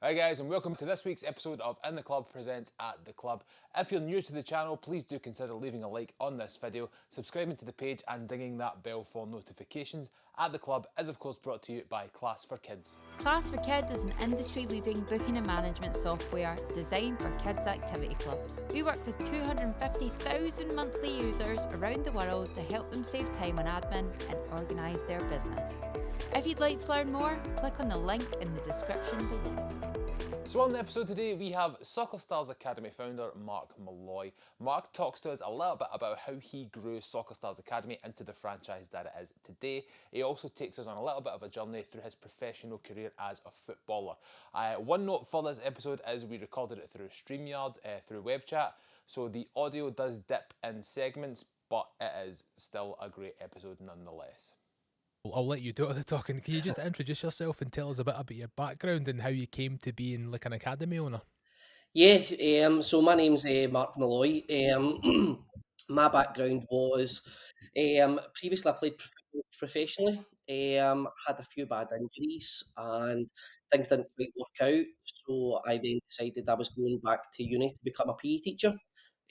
Hi guys, and welcome to this week's episode of In the Club presents At the Club. If you're new to the channel, please do consider leaving a like on this video, subscribing to the page and dinging that bell for notifications. At the Club is of course brought to you by ClassForKids. ClassForKids is an industry-leading booking and management software designed for kids' activity clubs. We work with 250,000 monthly users around the world to help them save time on admin and organise their business. If you'd like to learn more, click on the link in the description below. So on the episode today, we have Soccer Stars Academy founder Mark Molloy. Mark talks to us a little bit about how he grew Soccer Stars Academy into the franchise that it is today. He also takes us on a little bit of a journey through his professional career as a footballer. One note for this episode is we recorded it through StreamYard, through web chat, so the audio does dip in segments, but it is still a great episode nonetheless. I'll let you do all the talking. Can you just introduce yourself and tell us a bit about your background and how you came to being like an academy owner? Yeah, so my name's Mark Molloy. My background was previously I played professionally. Had a few bad injuries and things didn't quite work out. So I then decided I was going back to uni to become a PE teacher.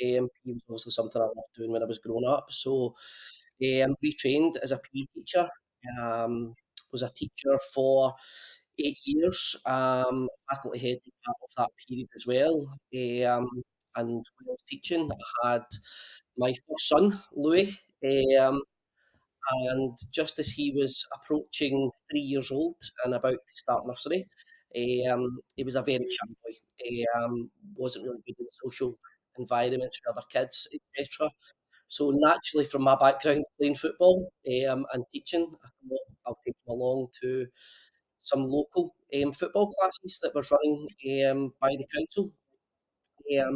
PE was obviously something I loved doing when I was growing up. So retrained as a PE teacher. Um, was a teacher for 8 years, faculty head part of that period as well. And when I was teaching, I had my first son, Louis, um, and just as he was approaching 3 years old and about to start nursery, he was a very shy boy. Wasn't really good in social environments with other kids, etc. So naturally, from my background playing football and teaching, I thought I'll take him along to some local football classes that was running by the council.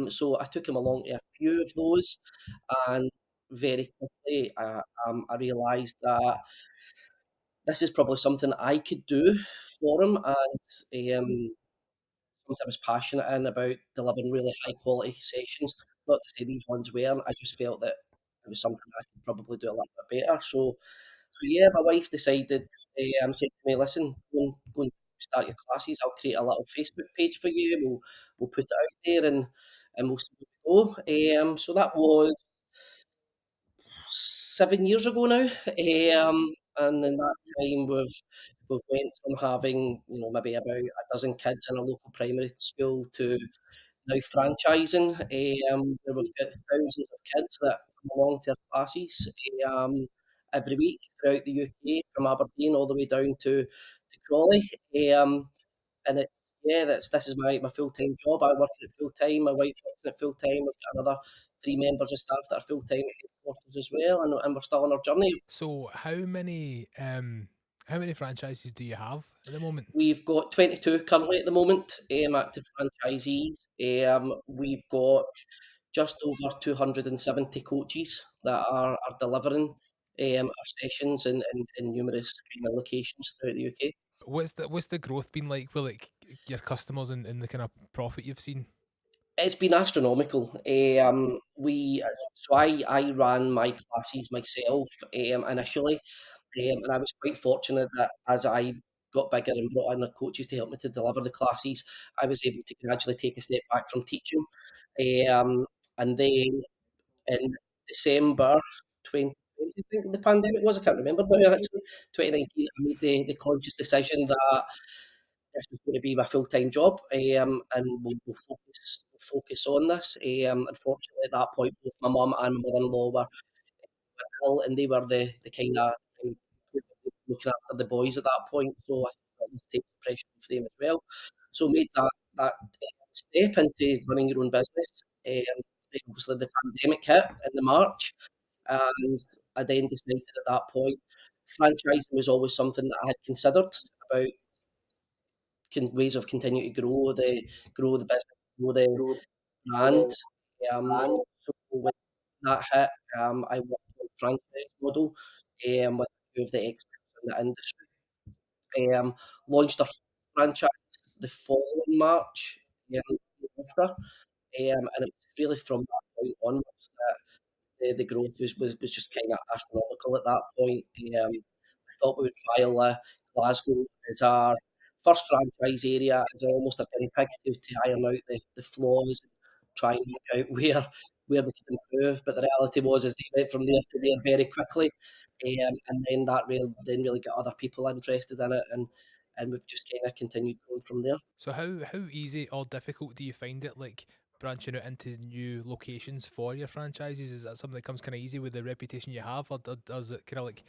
So I took him along to a few of those, and very quickly I realised that this is probably something I could do for him, and something I was passionate in about delivering really high quality sessions. Not to say these ones weren't, I just felt that it was something I could probably do a little bit better. So yeah, my wife decided, said to me, "Listen, go and start your classes. I'll create a little Facebook page for you. We'll put it out there and we'll see where we go." So that was 7 years ago now. And in that time, we've went from having maybe about a dozen kids in a local primary school to now franchising, where we've got thousands of kids that come along to our classes every week throughout the UK, from Aberdeen all the way down to Crawley. And it's yeah, this is my full time job. I work at full time. My wife works at full time. We've got another three members of staff that are full time at headquarters as well, and we're still on our journey. So how many franchises do you have at the moment? We've got 22 currently at the moment, active franchisees. We've got just over 270 coaches that are delivering our sessions in numerous kind of locations throughout the UK. What's the growth been like with like your customers and the kind of profit you've seen? It's been astronomical. I ran my classes myself initially, and I was quite fortunate that as I got bigger and brought in the coaches to help me to deliver the classes, I was able to gradually take a step back from teaching. And then in December 2020, I think the pandemic was, I can't remember now actually, 2019, I made the conscious decision that this was going to be my full time job, and we'll focus on this. Unfortunately, at that point, both my mum and my mother in law were ill, and they were the kind of looking after the boys at that point. So I thought this takes the pressure off them as well. So made that step into running your own business. Then obviously the pandemic hit in the March, and I then decided at that point franchising was always something that I had considered about ways of continuing to grow the business, grow the brand. So when that hit, I worked on a franchise model with a few of the experts in the industry. Launched a franchise the following March after, and it was really from that point onwards that the growth was just kind of astronomical at that point. I thought we would trial Glasgow as our first franchise area is almost a guinea pig to iron out the flaws, try and work out where we could improve. But the reality was is they went from there to there very quickly, and then that really got other people interested in it, and we've just kind of continued going from there. So how easy or difficult do you find it, like branching out into new locations for your franchises? Is that something that comes kind of easy with the reputation you have, or does it kind of like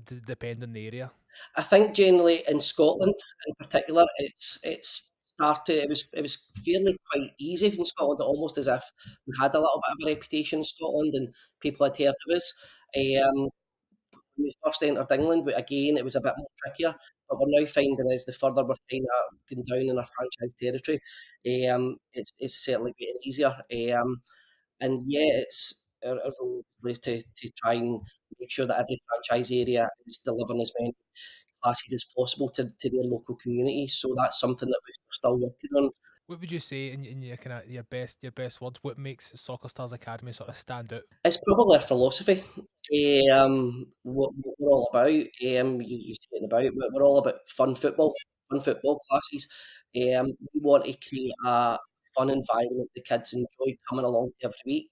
does it depend on the area? I think generally in Scotland in particular, it's started. It was fairly quite easy in Scotland, almost as if we had a little bit of a reputation in Scotland and people had heard of us. Um, when we first entered England, but again, it was a bit more trickier. But we're now finding as the further we're kind of going down in our franchise territory, it's certainly getting easier. And yeah, it's our role is to try and make sure that every franchise area is delivering as many classes as possible to their local communities. So that's something that we're still working on. What would you say in your kind of your best words? What makes Soccer Stars Academy sort of stand out? It's probably a philosophy. What we're all about, you see it about, we're all about fun football classes. We want to create a fun environment the kids enjoy coming along to every week.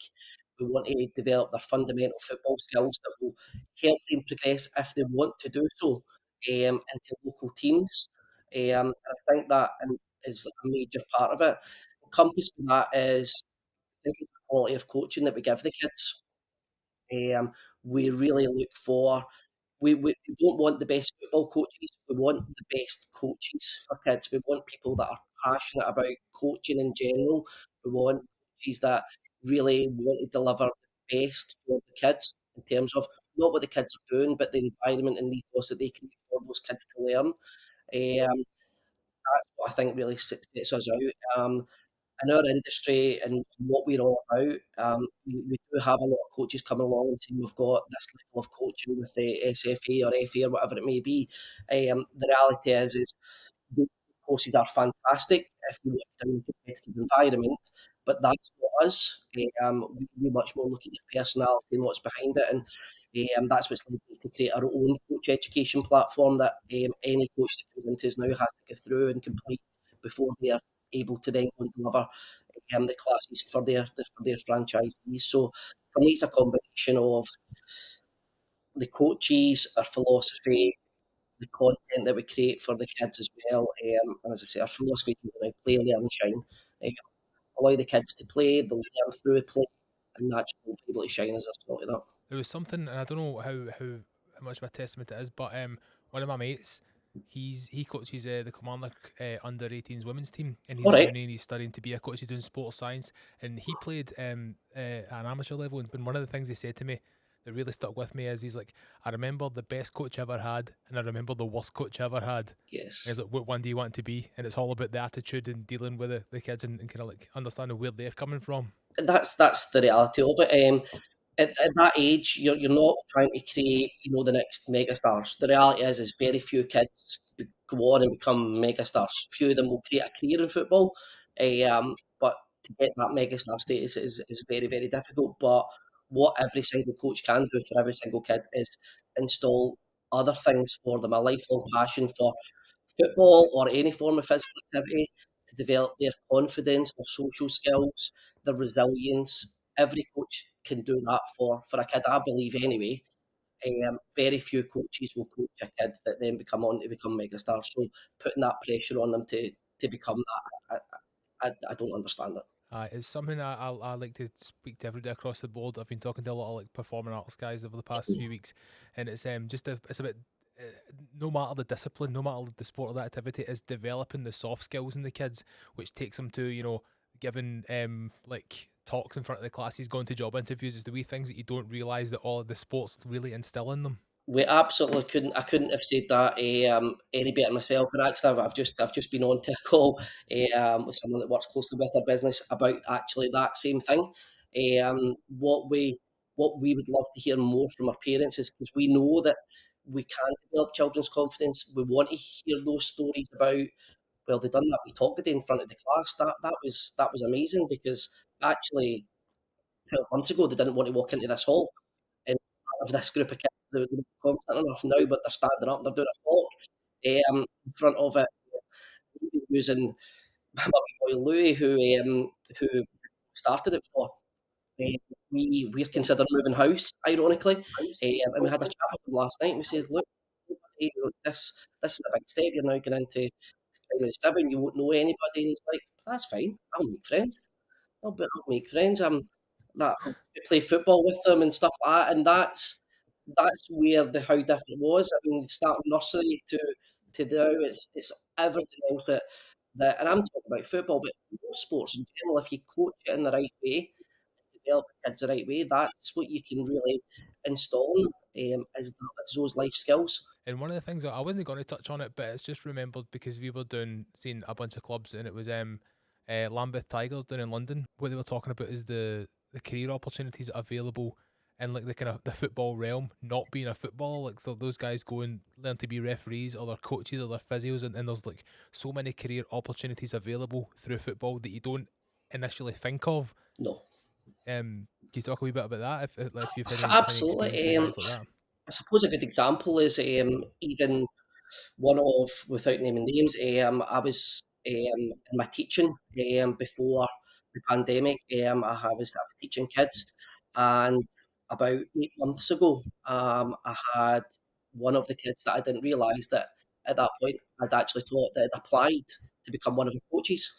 We want to develop their fundamental football skills that will help them progress if they want to do so, into local teams. And I think that is a major part of it. Encompassed with that is I think it's the quality of coaching that we give the kids. Um, we really look for we don't want the best football coaches, we want the best coaches for kids. We want people that are passionate about coaching in general. We want coaches that really want to deliver the best for the kids in terms of not what the kids are doing, but the environment and the ethos that they can for those kids to learn. That's what I think really sets us out. In our industry and what we're all about, we do have a lot of coaches coming along and saying we've got this level of coaching with the SFA or FA or whatever it may be. The reality is the courses are fantastic if you work in a competitive environment, but that's not us. We much more look at your personality and what's behind it, and that's what's led me to create our own coach education platform that any coach that comes into us now has to go through and complete before they're able to then go and deliver the classes for their franchisees. So for me, it's a combination of the coaches, our philosophy, the content that we create for the kids as well. And as I say, our philosophy is around play, learn, and shine. Um, Allow the kids to play, they'll learn through play, and naturally be able to shine as a result of that. There was something, and I don't know how much of a testament it is, but one of my mates, he coaches the Commander under 18s women's team, and he's All at right. uni and he's studying to be a coach. He's doing sports science, and he played at an amateur level. And one of the things he said to me that really stuck with me is he's like, I remember the best coach I ever had, and I remember the worst coach I ever had. And Yes. he's like, what one do you want to be? And it's all about the attitude and dealing with the kids and kind of like understanding where they're coming from. That's the reality of it. At that age, you're not trying to create, the next megastars. The reality is very few kids go on and become megastars. Few of them will create a career in football, but to get that megastar status is very, very difficult. But what every single coach can do for every single kid is install other things for them, a lifelong passion for football or any form of physical activity to develop their confidence, their social skills, their resilience. Every coach can do that for a kid, I believe anyway. Very few coaches will coach a kid that then become on to become megastars. So putting that pressure on them to become that, I don't understand it. It's something I like to speak to everybody across the board. I've been talking to a lot of like performing arts guys over the past few weeks, and it's it's about uh, no matter the discipline, no matter the sport or the activity, is developing the soft skills in the kids, which takes them to giving like talks in front of the classes, going to job interviews. Is the wee things that you don't realize that all of the sports really instill in them. We absolutely couldn't. I couldn't have said that any better myself. And actually, I've just been on to a call with someone that works closely with our business about actually that same thing. Um, what we what we would love to hear more from our parents is because we know that we can develop children's confidence. We want to hear those stories about well, they done that. We talked today in front of the class. That was amazing because actually 12 months ago they didn't want to walk into this hall in front of this group of kids. They're confident enough now, but they're standing up and they're doing a talk in front of it. using my wee boy Louis, who started it for. We're considering moving house, ironically, and we had a chat with him last night, and we says, "Look, nobody, look, this is a big step. You're now going into primary 7. You won't know anybody." And he's like, "That's fine. I'll make friends. I'll make friends. I'll play football with them and stuff like that." And that's where the how different it was. I mean, starting nursery to now, it's everything else that. And I'm talking about football, but most sports in general, if you coach it in the right way, develop the kids the right way, that's what you can really install is those life skills. And one of the things that I wasn't going to touch on it, but it's just remembered because we were seeing a bunch of clubs, and it was Lambeth Tigers down in London. What they were talking about is the career opportunities available in like the kind of the football realm, not being a footballer. Like those guys go and learn to be referees or they're coaches or they're physios, and there's like so many career opportunities available through football that you don't initially think of. No, Can you talk a wee bit about that if you've had any experience absolutely. with guys like that? I suppose a good example is even one of, without naming names, I was in my teaching before the pandemic. I was teaching kids, and about 8 months ago, I had one of the kids that I didn't realise that at that point I'd actually taught that had applied to become one of the coaches.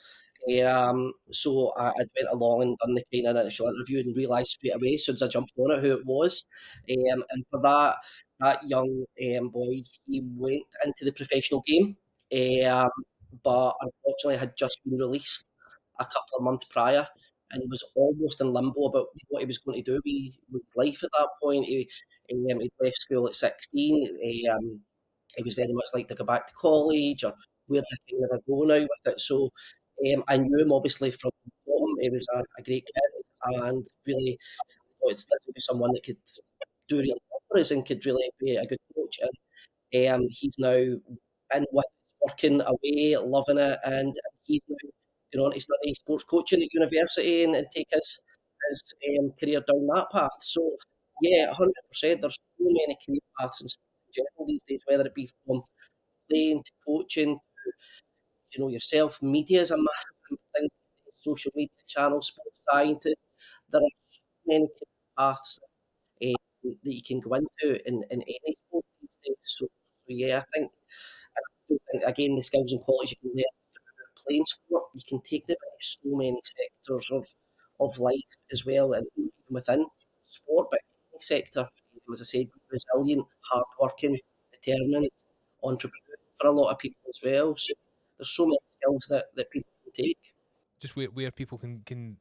So I went along and done the kind of initial interview and realised straight away as soon as I jumped on it who it was. And for that young boy, he went into the professional game, um, but unfortunately had just been released a couple of months prior and was almost in limbo about what he was going to do with life at that point. He'd left school at 16. He was very much like to go back to college or where did I kind of go now with it. So I knew him obviously from the bottom. He was a great kid and really thought this would be someone that could do really well for us and could really be a good coach. And he's now in with us, working away, loving it, and he's now going on to study sports coaching at university and take his career down that path. So yeah, 100%. There's so many career paths in sport in general these days, whether it be from playing to coaching, yourself. Media is a massive thing. Social media channels, sports scientists. There are so many career paths that you can go into in any sport these days. So yeah, I think again the skills and qualities you can learn through playing sport, you can take them into so many sectors of life as well, and even within sport, but any sector, as I said, resilient, hardworking, determined, entrepreneur for a lot of people as well. So there's so many skills that people can take. Just where people can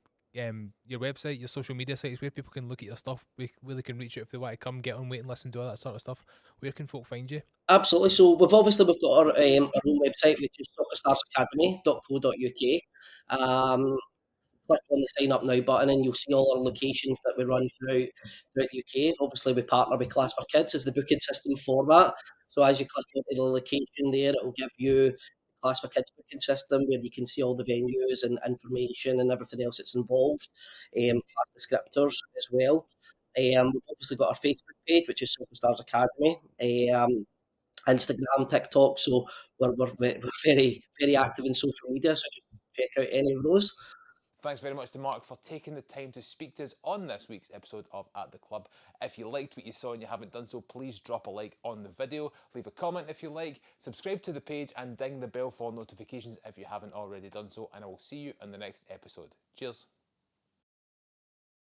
your website, your social media sites, where people can look at your stuff, where they can reach out if they want to come, get on, wait and listen to all that sort of stuff. Where can folk find you? Absolutely. So we've got our own website, which is soccerstarsacademy.co.uk. Click on the sign up now button and you'll see all our locations that we run throughout the UK. Obviously, we partner with ClassForKids as the booking system for that. So as you click onto the location there, it will give you the ClassForKids booking system where you can see all the venues and information and everything else that's involved, class descriptors as well. We've obviously got our Facebook page, which is Soccer Stars Academy. Instagram, TikTok, so we're very, very active in social media, so just check out any of those. Thanks very much to Mark for taking the time to speak to us on this week's episode of At the Club. If you liked what you saw and you haven't done so, please drop a like on the video, leave a comment if you like, subscribe to the page and ding the bell for notifications if you haven't already done so, and I will see you in the next episode. Cheers.